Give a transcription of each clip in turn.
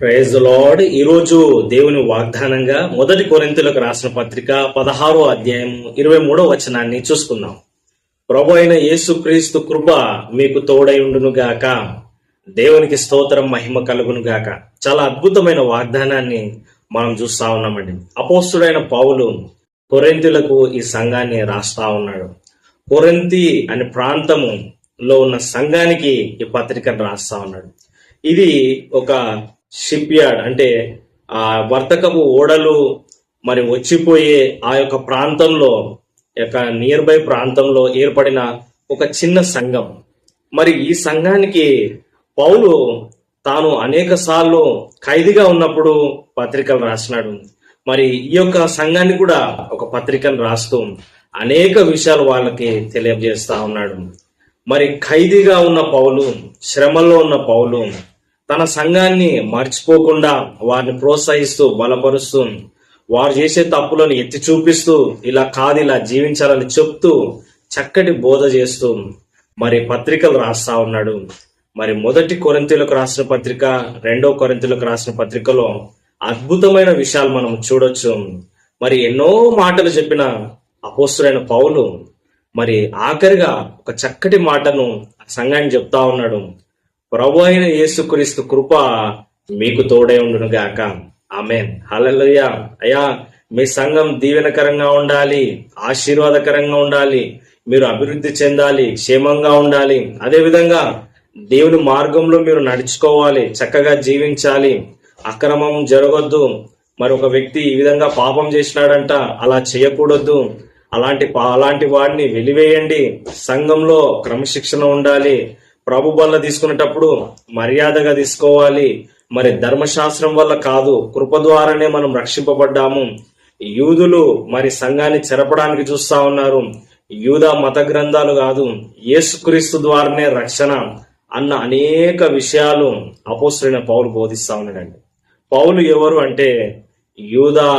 Praise the lord. ఈరోజు దేవుని వాగ్దానంగా మొదటి కొరింథీయులకు రాసిన పత్రిక 16వ అధ్యాయం 23వ వచనాన్ని చూసుకుందాం. ప్రభు అయిన యేసుక్రీస్తు కృప మీకు తోడై ఉండును గాక. దేవునికి స్తోత్రం, మహిమ కలుగును గాక. చాలా అద్భుతమైన వాగ్దానాన్ని మనం చూస్తా ఉన్నామండి. అపోస్తుడైన పౌలు కొరింథీయులకు ఈ సంఘాన్ని రాస్తా ఉన్నాడు. కొరింథీ అనే ప్రాంతములో ఉన్న సంఘానికి ఈ పత్రికను రాస్తా ఉన్నాడు. ఇది ఒక షిప్ యార్డ్, అంటే ఆ వర్తకపు ఓడలు మరి వచ్చిపోయే ఆ యొక్క ప్రాంతంలో, నియర్ బై ప్రాంతంలో ఏర్పడిన ఒక చిన్న సంఘం. మరి ఈ సంఘానికి పౌలు తాను అనేక సార్లు ఖైదీగా ఉన్నప్పుడు పత్రికలు రాసినాడు. మరి ఈ యొక్క సంఘాన్ని కూడా ఒక పత్రికను రాస్తూ అనేక విషయాలు వాళ్ళకి తెలియజేస్తా ఉన్నాడు. మరి ఖైదీగా ఉన్న పౌలు, శ్రమల్లో ఉన్న పౌలు తన సంఘాన్ని మర్చిపోకుండా వారిని ప్రోత్సహిస్తూ, బలపరుస్తూ, వారు చేసే తప్పులను ఎత్తి చూపిస్తూ, ఇలా కాదు ఇలా జీవించాలని చెప్తూ చక్కటి బోధ చేస్తూ మరి పత్రికలు రాస్తా ఉన్నాడు. మరి మొదటి కొరింథీయులకు రాసిన పత్రిక, రెండో కొరింథీయులకు రాసిన పత్రికలో అద్భుతమైన విషయాలు మనం చూడొచ్చు. మరి ఎన్నో మాటలు చెప్పిన అపోస్తుడైన పౌలు మరి ఆఖరిగా ఒక చక్కటి మాటను సంఘానికి చెప్తా ఉన్నాడు. ప్రభు అయిన యేసుక్రీస్తు కృప మీకు తోడై ఉండును గాక. ఆమేన్, హల్లెలూయా. అయ్యా, మీ సంఘం దీవెనకరంగా ఉండాలి, ఆశీర్వాదకరంగా ఉండాలి, మీరు అభివృద్ధి చెందాలి, క్షేమంగా ఉండాలి. అదే విధంగా దేవుని మార్గంలో మీరు నడుచుకోవాలి, చక్కగా జీవించాలి, అక్రమం జరగొద్దు. మరి ఒక వ్యక్తి ఈ విధంగా పాపం చేసినాడంట, అలా చేయకూడదు. అలాంటి వాడిని వెలివేయండి. సంఘంలో క్రమశిక్షణ ఉండాలి. ప్రభు వల్ల తీసుకునేటప్పుడు మర్యాదగా తీసుకోవాలి. మరి ధర్మశాస్త్రం వల్ల కాదు, కృప ద్వారానే మనం రక్షింపబడ్డాము. యూదులు మరి సంఘాన్ని చెరపడానికి చూస్తా ఉన్నారు. యూదా మత గ్రంథాలు కాదు, యేసుక్రీస్తు ద్వారానే రక్షణ అన్న అనేక విషయాలు అపోస్తుడైన పౌలు బోధిస్తా ఉన్నాడండి. పౌలు ఎవరు అంటే యూదా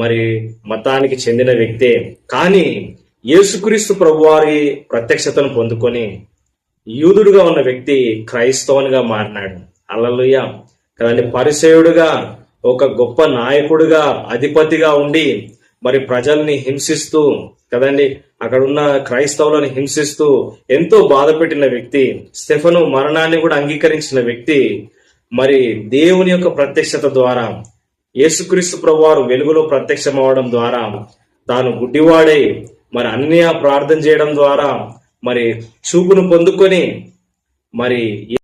మరి మతానికి చెందిన వ్యక్తే, కానీ యేసుక్రీస్తు ప్రభువారి ప్రత్యక్షతను పొందుకొని యూదుడుగా ఉన్న వ్యక్తి క్రైస్తవునిగా మారినాడు. హల్లెలూయా కదండి. పరిసయుడుగా, ఒక గొప్ప నాయకుడుగా, అధిపతిగా ఉండి మరి ప్రజల్ని హింసిస్తూ కదండి, అక్కడున్న క్రైస్తవులను హింసిస్తూ ఎంతో బాధ పెట్టిన వ్యక్తి, స్టెఫను మరణాన్ని కూడా అంగీకరించిన వ్యక్తి, మరి దేవుని యొక్క ప్రత్యక్షత ద్వారా, యేసుక్రీస్తు ప్రభువారు వెలుగులో ప్రత్యక్షం అవడం ద్వారా, తాను గుడ్డివాడై మరి అన్య ప్రార్థన చేయడం ద్వారా మరి చూపును పొందుకొని మరి